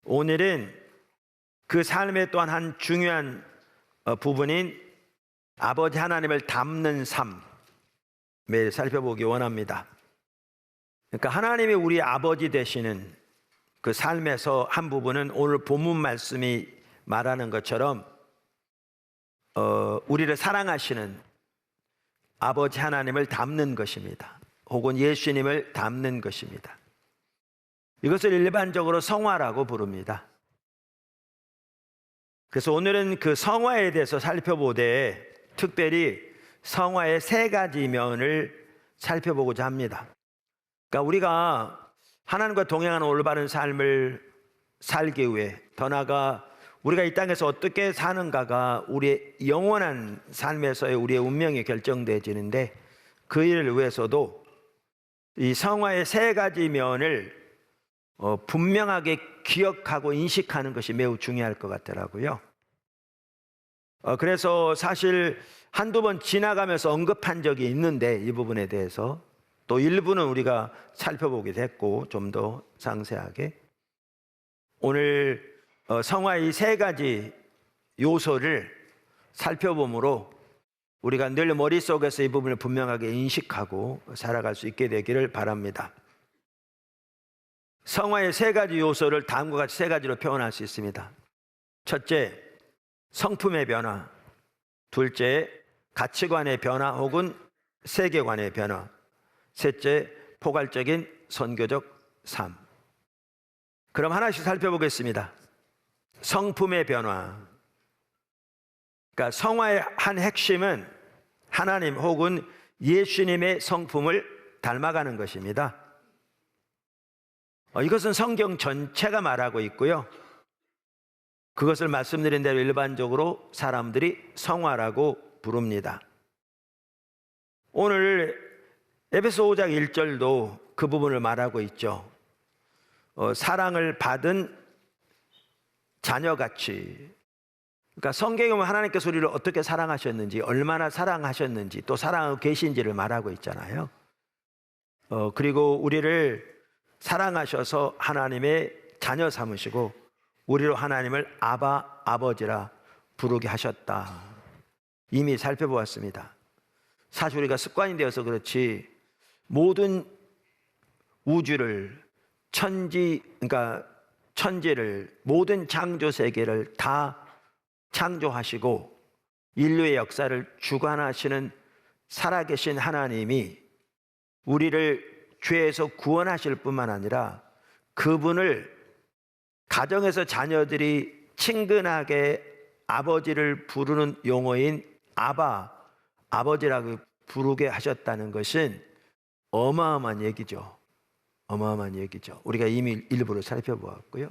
오늘은 그 삶의 또한 한 중요한 부분인 아버지 하나님을 닮는 삶을 살펴보기 원합니다. 그러니까 하나님이 우리 아버지 되시는 그 삶에서 한 부분은 오늘 본문 말씀이 말하는 것처럼 우리를 사랑하시는 아버지 하나님을 닮는 것입니다. 혹은 예수님을 닮는 것입니다. 이것을 일반적으로 성화라고 부릅니다. 그래서 오늘은 그 성화에 대해서 살펴보되 특별히 성화의 세 가지 면을 살펴보고자 합니다. 그러니까 우리가 하나님과 동행하는 올바른 삶을 살기 위해, 더 나아가 우리가 이 땅에서 어떻게 사는가가 우리의 영원한 삶에서의 우리의 운명이 결정되어지는데, 그 일을 위해서도 이 성화의 세 가지 면을 분명하게 기억하고 인식하는 것이 매우 중요할 것 같더라고요. 그래서 사실 한두 번 지나가면서 언급한 적이 있는데, 이 부분에 대해서 또 일부는 우리가 살펴보기도 했고, 좀 더 상세하게 오늘 성화의 세 가지 요소를 살펴보므로 우리가 늘 머릿속에서 이 부분을 분명하게 인식하고 살아갈 수 있게 되기를 바랍니다. 성화의 세 가지 요소를 다음과 같이 세 가지로 표현할 수 있습니다. 첫째, 성품의 변화. 둘째, 가치관의 변화 혹은 세계관의 변화. 셋째, 포괄적인 선교적 삶. 그럼 하나씩 살펴보겠습니다. 성품의 변화. 그러니까 성화의 한 핵심은 하나님 혹은 예수님의 성품을 닮아가는 것입니다. 이것은 성경 전체가 말하고 있고요. 그것을 말씀드린 대로 일반적으로 사람들이 성화라고 부릅니다. 오늘 에베소 5장 1절도 그 부분을 말하고 있죠. 사랑을 받은 자녀같이. 그러니까 성경에 보면 하나님께서 우리를 어떻게 사랑하셨는지, 얼마나 사랑하셨는지, 또 사랑하고 계신지를 말하고 있잖아요. 그리고 우리를 사랑하셔서 하나님의 자녀 삼으시고 우리로 하나님을 아바, 아버지라 부르게 하셨다. 이미 살펴보았습니다. 사실 우리가 습관이 되어서 그렇지 모든 우주를, 그러니까 천지를, 모든 창조 세계를 다 창조하시고 인류의 역사를 주관하시는 살아계신 하나님이 우리를 죄에서 구원하실 뿐만 아니라 그분을 가정에서 자녀들이 친근하게 아버지를 부르는 용어인 아바, 아버지라고 부르게 하셨다는 것은 어마어마한 얘기죠. 어마어마한 얘기죠. 우리가 이미 일부를 살펴보았고요.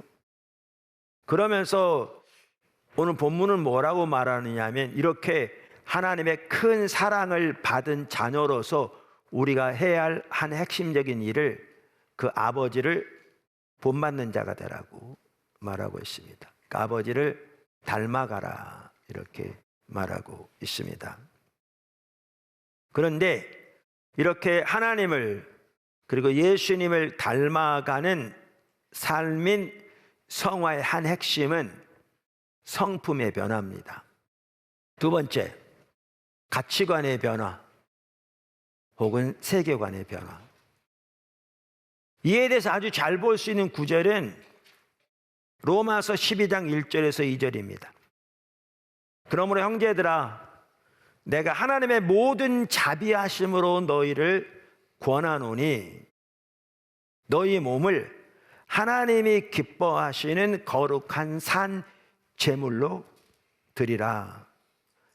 그러면서 오늘 본문은 뭐라고 말하느냐면, 이렇게 하나님의 큰 사랑을 받은 자녀로서 우리가 해야 할 한 핵심적인 일을, 그 아버지를 본받는 자가 되라고 말하고 있습니다. 그 아버지를 닮아가라, 이렇게 말하고 있습니다. 그런데 이렇게 하나님을, 그리고 예수님을 닮아가는 삶인 성화의 한 핵심은 성품의 변화입니다. 두 번째, 가치관의 변화 혹은 세계관의 변화. 이에 대해서 아주 잘 볼 수 있는 구절은 로마서 12장 1절에서 2절입니다. 그러므로 형제들아, 내가 하나님의 모든 자비하심으로 너희를 권하노니 너희 몸을 하나님이 기뻐하시는 거룩한 산 제물로 드리라.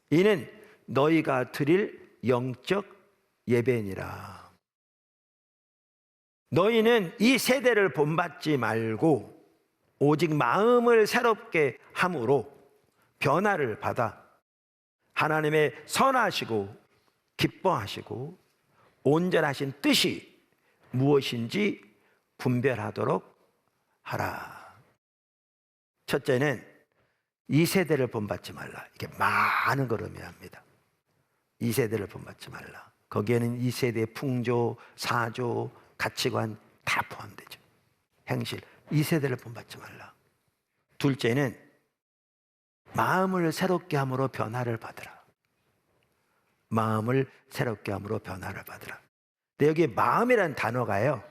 이는 너희가 드릴 영적 예배니라. 너희는 이 세대를 본받지 말고 오직 마음을 새롭게 함으로 변화를 받아 하나님의 선하시고 기뻐하시고 온전하신 뜻이 무엇인지 분별하도록 하라. 첫째는 이 세대를 본받지 말라. 이게 많은 걸 의미합니다. 이 세대를 본받지 말라. 거기에는 이 세대의 풍조, 사조, 가치관 다 포함되죠. 행실, 이 세대를 본받지 말라. 둘째는 마음을 새롭게 함으로 변화를 받으라. 마음을 새롭게 함으로 변화를 받으라. 근데 여기 마음이라는 단어가요,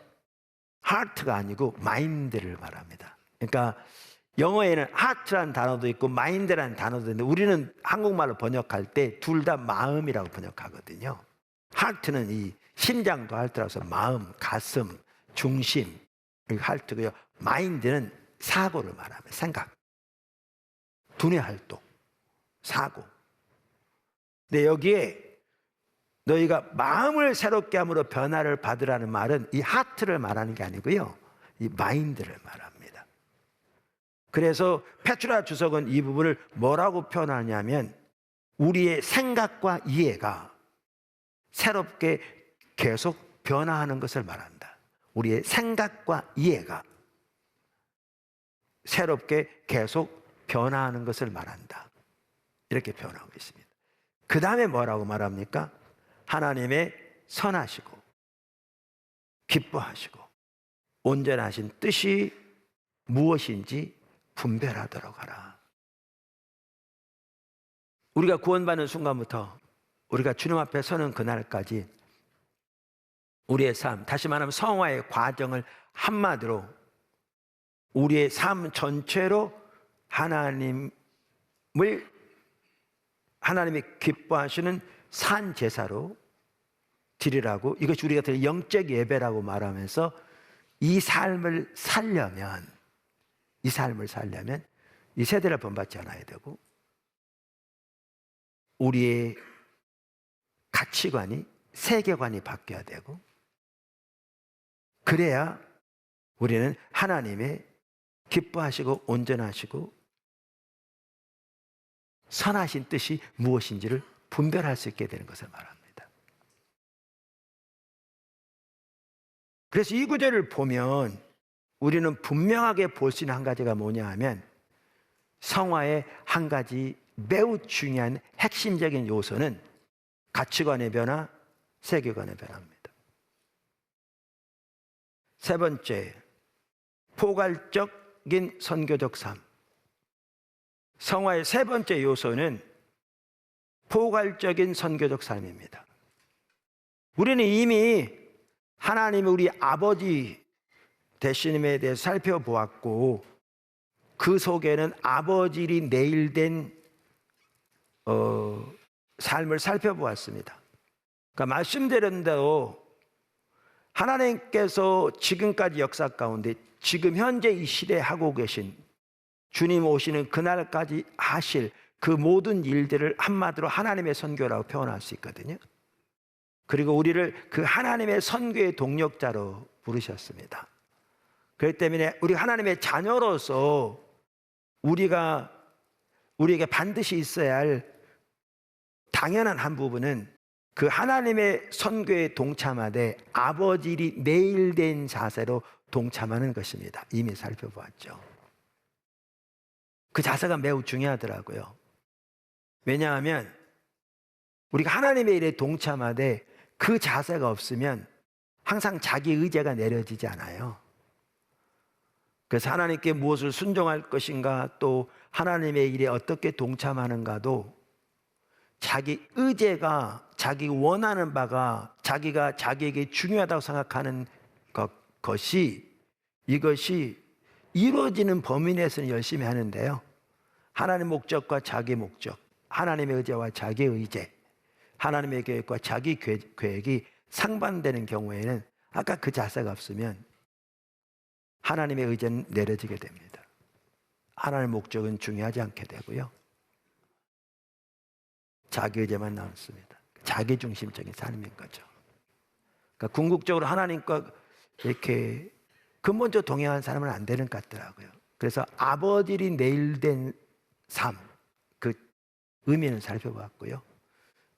heart가 아니고 mind를 말합니다. 그러니까 영어에는 heart라는 단어도 있고 mind라는 단어도 있는데 우리는 한국말로 번역할 때 둘 다 마음이라고 번역하거든요. heart는 이 심장도 heart라서 마음, 가슴, 중심, heart고요. mind는 사고를 말합니다. 생각, 두뇌 활동, 사고. 근데 여기에 너희가 마음을 새롭게 함으로 변화를 받으라는 말은 이 하트를 말하는 게 아니고요, 이 마인드를 말합니다. 그래서 페투라 주석은 이 부분을 뭐라고 표현하냐면 우리의 생각과 이해가 새롭게 계속 변화하는 것을 말한다. 우리의 생각과 이해가 새롭게 계속 변화하는 것을 말한다. 이렇게 표현하고 있습니다. 그 다음에 뭐라고 말합니까? 하나님의 선하시고 기뻐하시고 온전하신 뜻이 무엇인지 분별하도록 하라. 우리가 구원받는 순간부터 우리가 주님 앞에 서는 그날까지 우리의 삶, 다시 말하면 성화의 과정을 한마디로 우리의 삶 전체로 하나님이 기뻐하시는 산 제사로 드리라고, 이것이 우리가 드릴 영적 예배라고 말하면서 이 삶을 살려면 이 세대를 본받지 않아야 되고 우리의 가치관이, 세계관이 바뀌어야 되고, 그래야 우리는 하나님의 기뻐하시고 온전하시고 선하신 뜻이 무엇인지를 분별할 수 있게 되는 것을 말합니다. 그래서 이 구절을 보면 우리는 분명하게 볼 수 있는 한 가지가 뭐냐 하면 성화의 한 가지 매우 중요한 핵심적인 요소는 가치관의 변화, 세계관의 변화입니다. 세 번째, 포괄적인 선교적 삶. 성화의 세 번째 요소는 포괄적인 선교적 삶입니다. 우리는 이미 하나님이 우리 아버지 되심에 대해서 살펴보았고 그 속에는 아버지를 내일된 삶을 살펴보았습니다. 그러니까 말씀드린 대로 하나님께서 지금까지 역사 가운데 지금 현재 이 시대에 하고 계신, 주님 오시는 그날까지 하실 그 모든 일들을 한마디로 하나님의 선교라고 표현할 수 있거든요. 그리고 우리를 그 하나님의 선교의 동력자로 부르셨습니다. 그렇기 때문에 우리 하나님의 자녀로서 우리에게 반드시 있어야 할 당연한 한 부분은 그 하나님의 선교에 동참하되 아버지를 내일된 자세로 동참하는 것입니다. 이미 살펴보았죠. 그 자세가 매우 중요하더라고요. 왜냐하면 우리가 하나님의 일에 동참하되 그 자세가 없으면 항상 자기 의지가 내려지지 않아요. 그래서 하나님께 무엇을 순종할 것인가, 또 하나님의 일에 어떻게 동참하는가도 자기 의지가, 자기 원하는 바가, 자기가 자기에게 중요하다고 생각하는 이것이 이루어지는 범위 내에서는 열심히 하는데요, 하나님의 목적과 자기 목적, 하나님의 의지와 자기 의지, 하나님의 계획과 자기 계획이 상반되는 경우에는 아까 그 자세가 없으면 하나님의 의지는 내려지게 됩니다. 하나님의 목적은 중요하지 않게 되고요, 자기 의지만 남습니다. 자기 중심적인 삶인 거죠. 그러니까 궁극적으로 하나님과 이렇게 근본적으로 동행하는 사람은 안 되는 것 같더라고요. 그래서 아버지를 내일된 삶, 그 의미는 살펴봤고요,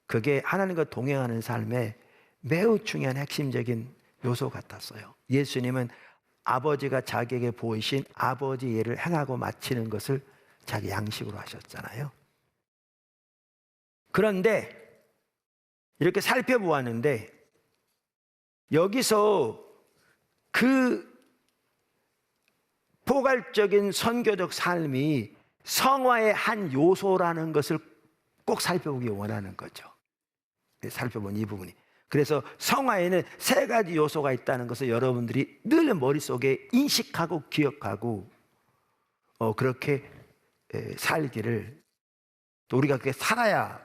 그게 하나님과 동행하는 삶의 매우 중요한 핵심적인 요소 같았어요. 예수님은 아버지가 자기에게 보이신 아버지 예를 행하고 마치는 것을 자기 양식으로 하셨잖아요. 그런데 이렇게 살펴보았는데 여기서 그 포괄적인 선교적 삶이 성화의 한 요소라는 것을 꼭 살펴보기 원하는 거죠. 살펴본 이 부분이. 그래서 성화에는 세 가지 요소가 있다는 것을 여러분들이 늘 머릿속에 인식하고 기억하고 그렇게 살기를, 또 우리가 그렇게 살아야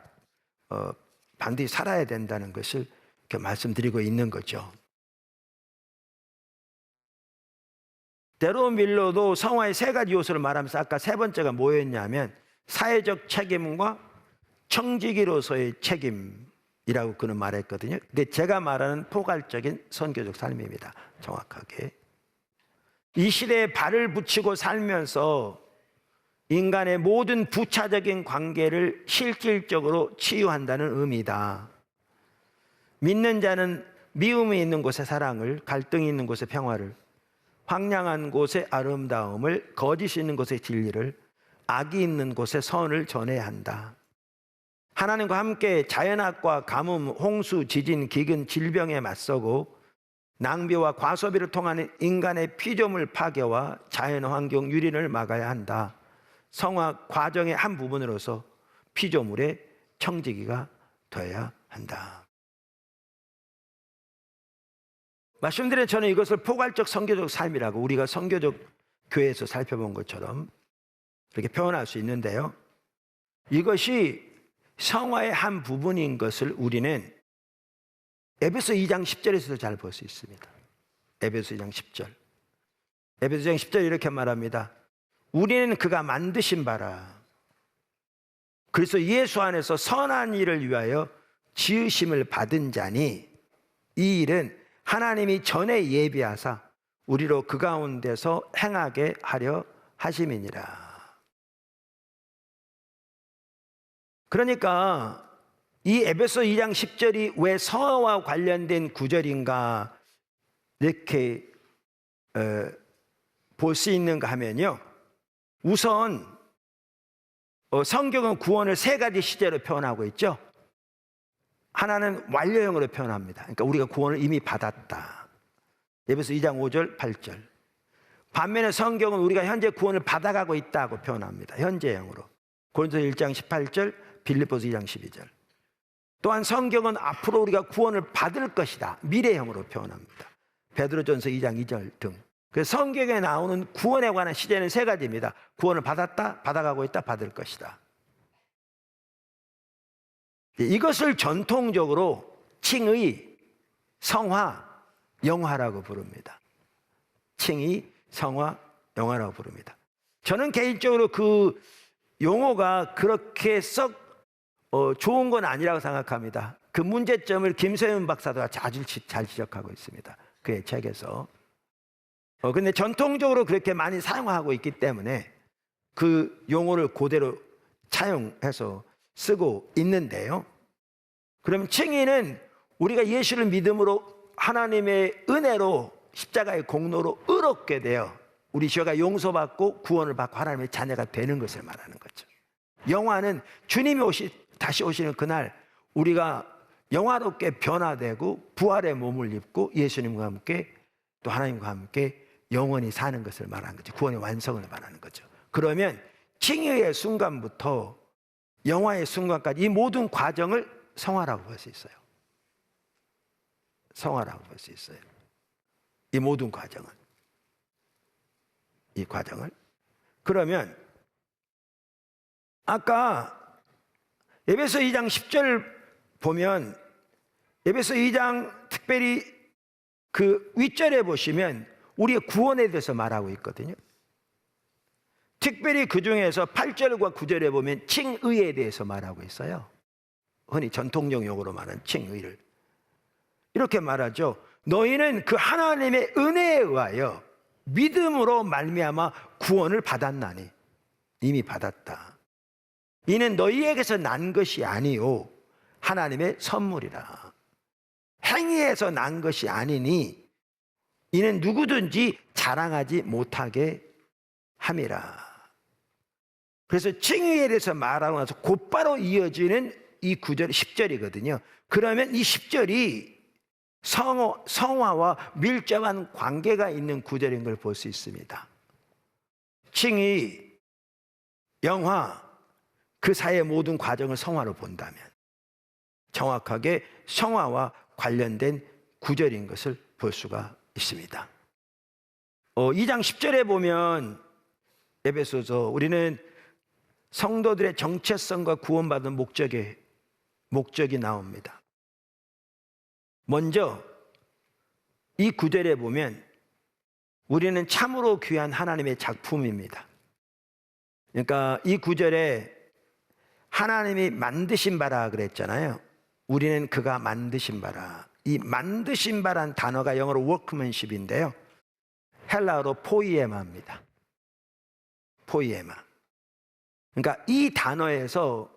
반드시 살아야 된다는 것을 이렇게 말씀드리고 있는 거죠. 데로 밀러도 성화의 세 가지 요소를 말하면서 아까 세 번째가 뭐였냐면 사회적 책임과 청지기로서의 책임이라고 그는 말했거든요. 근데 제가 말하는 포괄적인 선교적 삶입니다. 정확하게 이 시대에 발을 붙이고 살면서 인간의 모든 부차적인 관계를 실질적으로 치유한다는 의미다. 믿는 자는 미움이 있는 곳에 사랑을, 갈등이 있는 곳에 평화를, 황량한 곳에 아름다움을, 거짓이 있는 곳에 진리를, 악이 있는 곳에 선을 전해야 한다. 하나님과 함께 자연학과 가뭄, 홍수, 지진, 기근, 질병에 맞서고 낭비와 과소비를 통한 인간의 피조물 파괴와 자연환경 유린을 막아야 한다. 성화 과정의 한 부분으로서 피조물의 청지기가 되어야 한다. 말씀드린 저는 이것을 포괄적 선교적 삶이라고 우리가 선교적 교회에서 살펴본 것처럼 그렇게 표현할 수 있는데요. 이것이 성화의 한 부분인 것을 우리는 에베소 2장 10절에서도 잘 볼 수 있습니다. 에베소 2장 10절. 에베소 2장 10절 이렇게 말합니다. 우리는 그가 만드신 바라. 그래서 예수 안에서 선한 일을 위하여 지으심을 받은 자니 이 일은 하나님이 전에 예비하사 우리로 그 가운데서 행하게 하려 하심이니라. 그러니까 이 에베소 2장 10절이 왜 성화와 관련된 구절인가 이렇게 볼 수 있는가 하면요. 우선 성경은 구원을 세 가지 시제로 표현하고 있죠. 하나는 완료형으로 표현합니다. 그러니까 우리가 구원을 이미 받았다. 에베소 2장 5절 8절. 반면에 성경은 우리가 현재 구원을 받아가고 있다고 표현합니다. 현재형으로. 고린도서 1장 18절, 빌립보서 2장 12절. 또한 성경은 앞으로 우리가 구원을 받을 것이다. 미래형으로 표현합니다. 베드로전서 2장 2절 등. 그래서 성경에 나오는 구원에 관한 시제는 세 가지입니다. 구원을 받았다, 받아가고 있다, 받을 것이다. 이것을 전통적으로 칭의, 성화, 영화라고 부릅니다. 칭의, 성화, 영화라고 부릅니다. 저는 개인적으로 그 용어가 그렇게 썩 좋은 건 아니라고 생각합니다. 그 문제점을 김세윤 박사도 아주 잘 지적하고 있습니다. 그의 책에서. 근데 전통적으로 그렇게 많이 사용하고 있기 때문에 그 용어를 그대로 차용해서 쓰고 있는데요. 그러면 칭의는 우리가 예수를 믿음으로 하나님의 은혜로 십자가의 공로로 의롭게 되어 우리 죄가 용서받고 구원을 받고 하나님의 자녀가 되는 것을 말하는 거죠. 영화는 주님이 다시 오시는 그날 우리가 영화롭게 변화되고 부활의 몸을 입고 예수님과 함께 또 하나님과 함께 영원히 사는 것을 말하는 거죠. 구원의 완성을 말하는 거죠. 그러면 칭의의 순간부터 영화의 순간까지 이 모든 과정을 성화라고 볼 수 있어요. 성화라고 볼 수 있어요. 이 모든 과정을. 이 과정을. 그러면 아까 에베소 2장 10절 보면 에베소 2장 특별히 그 윗절에 보시면 우리의 구원에 대해서 말하고 있거든요. 특별히 그 중에서 8절과 9절에 보면 칭의에 대해서 말하고 있어요. 흔히 전통적 용어로 말하는 칭의를. 이렇게 말하죠. 너희는 그 하나님의 은혜에 의하여 믿음으로 말미암아 구원을 받았나니. 이미 받았다. 이는 너희에게서 난 것이 아니요 하나님의 선물이라. 행위에서 난 것이 아니니 이는 누구든지 자랑하지 못하게 함이라. 그래서 칭의에 대해서 말하고 나서 곧바로 이어지는 이 9절, 10절이거든요. 그러면 이 10절이 성화와 밀접한 관계가 있는 구절인 걸 볼 수 있습니다. 칭의, 영화, 그 사이의 모든 과정을 성화로 본다면 정확하게 성화와 관련된 구절인 것을 볼 수가 있습니다. 2장 10절에 보면 에베소서 우리는 성도들의 정체성과 구원받은 목적이 나옵니다. 먼저 이 구절에 보면 우리는 참으로 귀한 하나님의 작품입니다. 그러니까 이 구절에 하나님이 만드신 바라 그랬잖아요. 우리는 그가 만드신 바라. 이 만드신 바란 단어가 영어로 workmanship인데요, 헬라어로 포이에마입니다. 포이에마. 그러니까 이 단어에서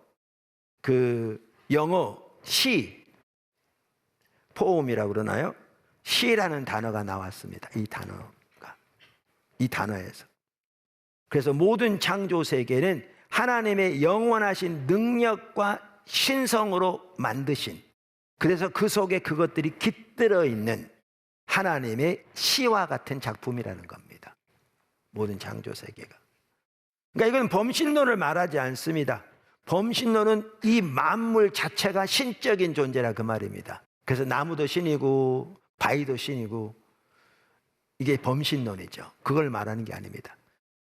그 영어 시, 포음이라고 그러나요? 시라는 단어가 나왔습니다. 이 단어에서. 그래서 모든 창조 세계는 하나님의 영원하신 능력과 신성으로 만드신, 그래서 그 속에 그것들이 깃들어 있는 하나님의 시와 같은 작품이라는 겁니다. 모든 창조 세계가. 그러니까 이건 범신론을 말하지 않습니다. 범신론은 이 만물 자체가 신적인 존재라 그 말입니다. 그래서 나무도 신이고 바위도 신이고, 이게 범신론이죠. 그걸 말하는 게 아닙니다.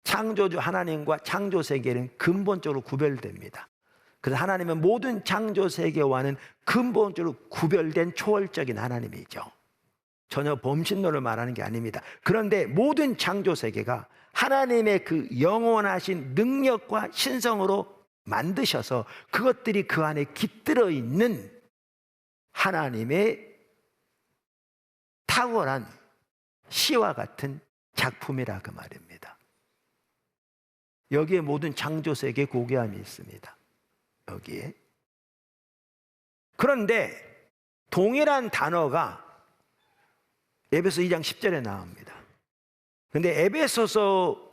창조주 하나님과 창조 세계는 근본적으로 구별됩니다. 그래서 하나님은 모든 창조 세계와는 근본적으로 구별된 초월적인 하나님이죠. 전혀 범신론을 말하는 게 아닙니다. 그런데 모든 창조 세계가 하나님의 그 영원하신 능력과 신성으로 만드셔서 그것들이 그 안에 깃들어 있는 하나님의 탁월한 시와 같은 작품이라 그 말입니다. 여기에 모든 창조 세계의 고귀함이 있습니다. 여기에. 그런데 동일한 단어가 에베소 2장 10절에 나옵니다. 그런데 에베소서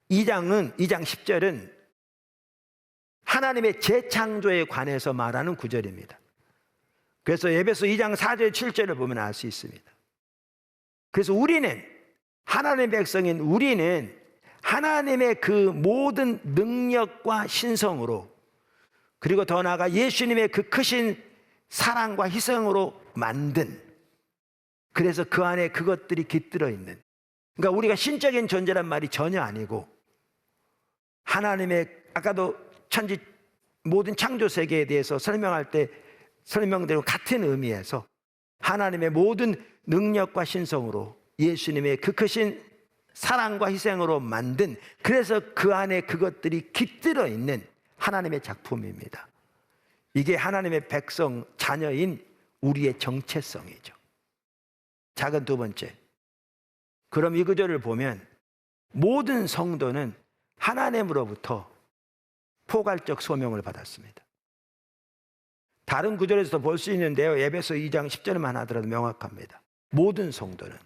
2장 10절은 하나님의 재창조에 관해서 말하는 구절입니다. 그래서 에베소 2장 4절 7절을 보면 알 수 있습니다. 그래서 우리는, 하나님의 백성인 우리는 하나님의 그 모든 능력과 신성으로, 그리고 더 나아가 예수님의 그 크신 사랑과 희생으로 만든, 그래서 그 안에 그것들이 깃들어 있는, 그러니까 우리가 신적인 존재란 말이 전혀 아니고 하나님의, 아까도 모든 창조 세계에 대해서 설명할 때 설명대로 같은 의미에서 하나님의 모든 능력과 신성으로 예수님의 그 크신 사랑과 희생으로 만든, 그래서 그 안에 그것들이 깃들어 있는 하나님의 작품입니다. 이게 하나님의 백성, 자녀인 우리의 정체성이죠. 작은 두 번째, 그럼 이 구절을 보면 모든 성도는 하나님으로부터 포괄적 소명을 받았습니다. 다른 구절에서도 볼 수 있는데요, 에베소 2장 10절만 하더라도 명확합니다. 모든 성도는.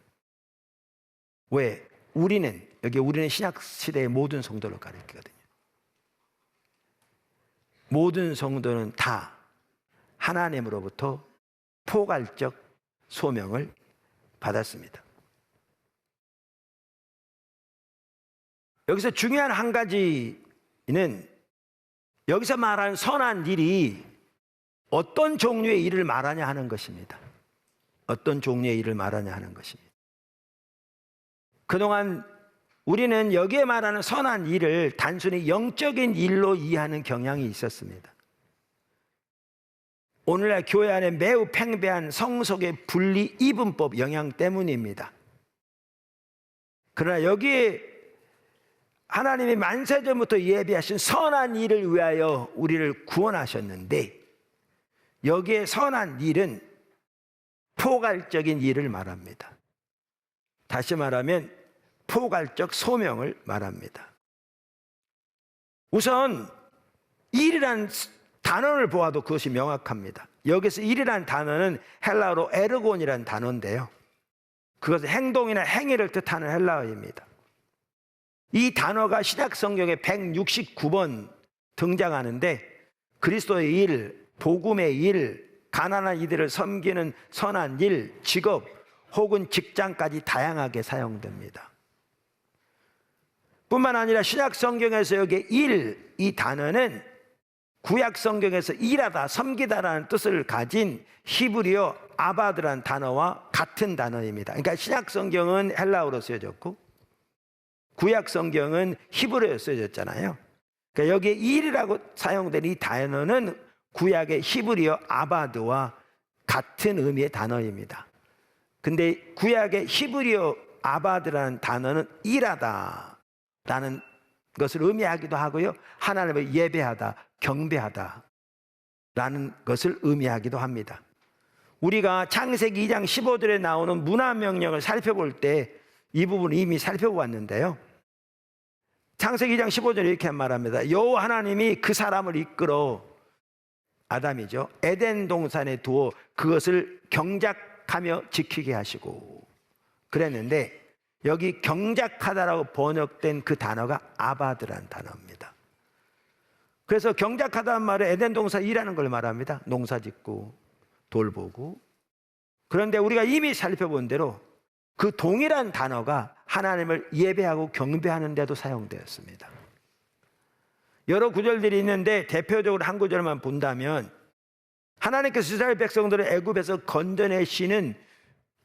왜? 우리는 신약시대의 모든 성도를 가리키거든요. 모든 성도는 다 하나님으로부터 포괄적 소명을 받았습니다. 여기서 중요한 한 가지는, 여기서 말하는 선한 일이 어떤 종류의 일을 말하냐 하는 것입니다. 어떤 종류의 일을 말하냐 하는 것입니다. 그동안 우리는 여기에 말하는 선한 일을 단순히 영적인 일로 이해하는 경향이 있었습니다. 오늘날 교회 안에 매우 팽배한 성속의 분리 이분법 영향 때문입니다. 그러나 여기에 하나님이 만세전부터 예비하신 선한 일을 위하여 우리를 구원하셨는데, 여기에 선한 일은 포괄적인 일을 말합니다. 다시 말하면 포괄적 소명을 말합니다. 우선 일이란 단어를 보아도 그것이 명확합니다. 여기서 일이란 단어는 헬라어로 에르곤이라는 단어인데요, 그것은 행동이나 행위를 뜻하는 헬라어입니다. 이 단어가 신약 성경에 169번 등장하는데 그리스도의 일, 복음의 일, 가난한 이들을 섬기는 선한 일, 직업 혹은 직장까지 다양하게 사용됩니다. 뿐만 아니라 신약 성경에서 여기 일, 이 단어는 구약 성경에서 일하다, 섬기다라는 뜻을 가진 히브리어 아바드라는 단어와 같은 단어입니다. 그러니까 신약 성경은 헬라어로 쓰여졌고 구약 성경은 히브리어로 쓰여졌잖아요. 그러니까 여기에 일이라고 사용된 이 단어는 구약의 히브리어 아바드와 같은 의미의 단어입니다. 근데 구약의 히브리어 아바드라는 단어는 일하다라는 것을 의미하기도 하고요, 하나님을 예배하다, 경배하다 라는 것을 의미하기도 합니다. 우리가 창세기 2장 15절에 나오는 문화명령을 살펴볼 때 이 부분을 이미 살펴보았는데요, 창세기 2장 15절에 이렇게 말합니다. 여호와 하나님이 그 사람을 이끌어, 아담이죠, 에덴 동산에 두어 그것을 경작하며 지키게 하시고 그랬는데, 여기 경작하다라고 번역된 그 단어가 아바드라는 단어입니다. 그래서 경작하다는 말은 에덴 동산 일하는 걸 말합니다. 농사 짓고 돌보고. 그런데 우리가 이미 살펴본 대로 그 동일한 단어가 하나님을 예배하고 경배하는 데도 사용되었습니다. 여러 구절들이 있는데 대표적으로 한 구절만 본다면, 하나님께서 이스라엘 백성들을 애굽에서 건져내시는,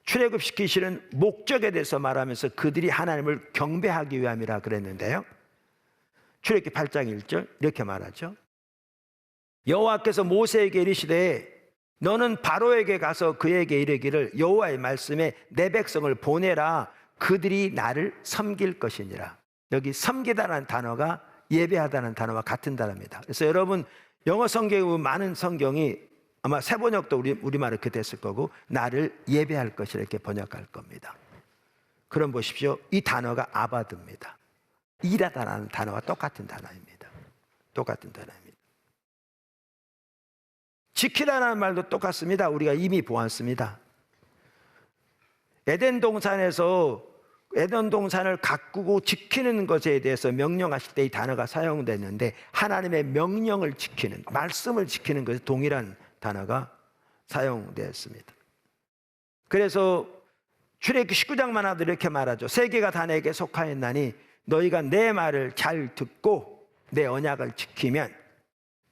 출애굽시키시는 목적에 대해서 말하면서 그들이 하나님을 경배하기 위함이라 그랬는데요, 출애굽기 8장 1절 이렇게 말하죠. 여호와께서 모세에게 이르시되 너는 바로에게 가서 그에게 이르기를 여호와의 말씀에 내 백성을 보내라, 그들이 나를 섬길 것이니라. 여기 섬기다라는 단어가 예배하다는 단어와 같은 단어입니다. 그래서 여러분 영어 성경의 많은 성경이 아마 새 번역도 우리말로 그렇게 됐을 거고, 나를 예배할 것이라 이렇게 번역할 겁니다. 그럼 보십시오, 이 단어가 아바드입니다. 일하다라는 단어와 똑같은 단어입니다. 똑같은 단어입니다. 지키다라는 말도 똑같습니다. 우리가 이미 보았습니다. 에덴 동산에서 에덴 동산을 가꾸고 지키는 것에 대해서 명령하실 때 이 단어가 사용됐는데, 하나님의 명령을 지키는, 말씀을 지키는 것에 동일한 단어가 사용되었습니다. 그래서 출애굽기 19장만 하도 이렇게 말하죠. 세계가 다 내게 속하였나니 너희가 내 말을 잘 듣고 내 언약을 지키면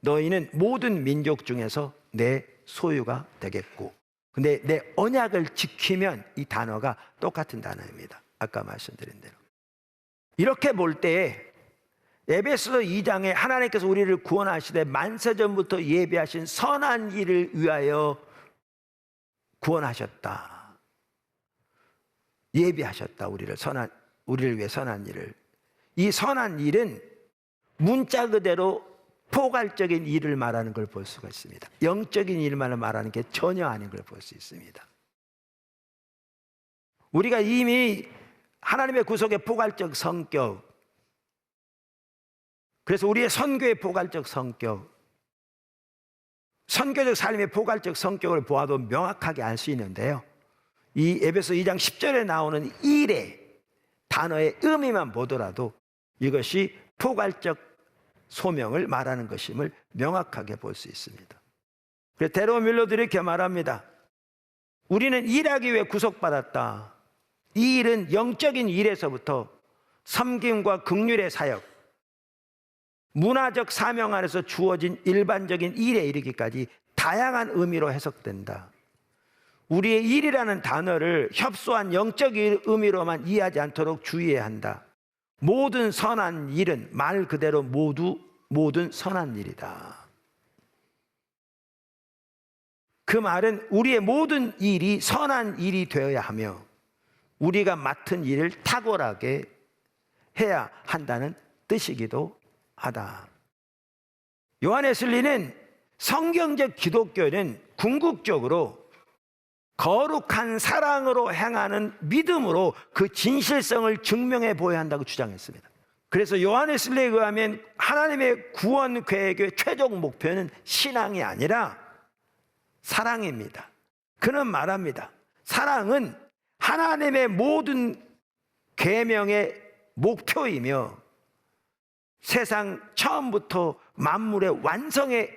너희는 모든 민족 중에서 내 소유가 되겠고. 근데 내 언약을 지키면, 이 단어가 똑같은 단어입니다. 아까 말씀드린 대로. 이렇게 볼 때 에베소서 2장에 하나님께서 우리를 구원하시되 만세전부터 예비하신 선한 일을 위하여 구원하셨다, 예비하셨다. 우리를 위해 선한 일을. 이 선한 일은 문자 그대로 포괄적인 일을 말하는 걸 볼 수가 있습니다. 영적인 일만 말하는 게 전혀 아닌 걸 볼 수 있습니다. 우리가 이미 하나님의 구속의 포괄적 성격, 그래서 우리의 선교의 포괄적 성격, 선교적 삶의 포괄적 성격을 보아도 명확하게 알 수 있는데요, 이 에베소 2장 10절에 나오는 일의 단어의 의미만 보더라도 이것이 포괄적 소명을 말하는 것임을 명확하게 볼 수 있습니다. 그래서 데로 밀러도 이렇게 말합니다. 우리는 일하기 위해 구속받았다. 이 일은 영적인 일에서부터 섬김과 긍휼의 사역, 문화적 사명 안에서 주어진 일반적인 일에 이르기까지 다양한 의미로 해석된다. 우리의 일이라는 단어를 협소한 영적인 의미로만 이해하지 않도록 주의해야 한다. 모든 선한 일은 말 그대로 모든 선한 일이다. 그 말은 우리의 모든 일이 선한 일이 되어야 하며 우리가 맡은 일을 탁월하게 해야 한다는 뜻이기도 하다. 요한 웨슬리는 성경적 기독교는 궁극적으로 거룩한 사랑으로 행하는 믿음으로 그 진실성을 증명해 보여야 한다고 주장했습니다. 그래서 요한 웨슬리에 의하면 하나님의 구원 계획의 최종 목표는 신앙이 아니라 사랑입니다. 그는 말합니다. 사랑은 하나님의 모든 계명의 목표이며 세상 처음부터 만물의 완성에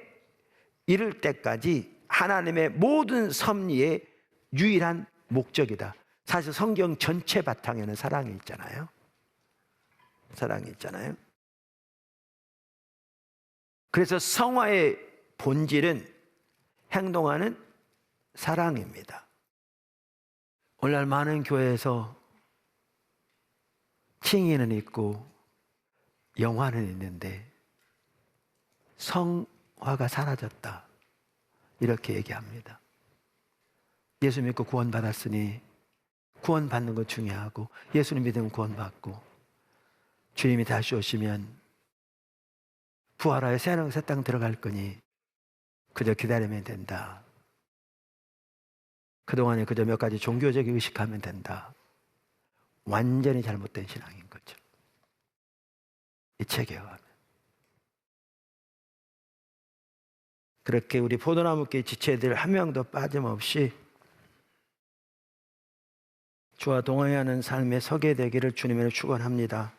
이를 때까지 하나님의 모든 섭리의 유일한 목적이다. 사실 성경 전체 바탕에는 사랑이 있잖아요. 사랑이 있잖아요. 그래서 성화의 본질은 행동하는 사랑입니다. 오늘날 많은 교회에서 칭의는 있고 영화는 있는데 성화가 사라졌다, 이렇게 얘기합니다. 예수 믿고 구원받았으니 구원받는 것 중요하고, 예수님 믿으면 구원받고, 주님이 다시 오시면 부활하여 새 하늘 새 땅 들어갈 거니 그저 기다리면 된다. 그동안에 그저 몇 가지 종교적인 의식하면 된다. 완전히 잘못된 신앙인 거죠. 이 책에 의하면. 그렇게 우리 포도나무길 지체들 한 명도 빠짐없이 주와 동행하는 삶에 서게 되기를 주님으로 축원합니다.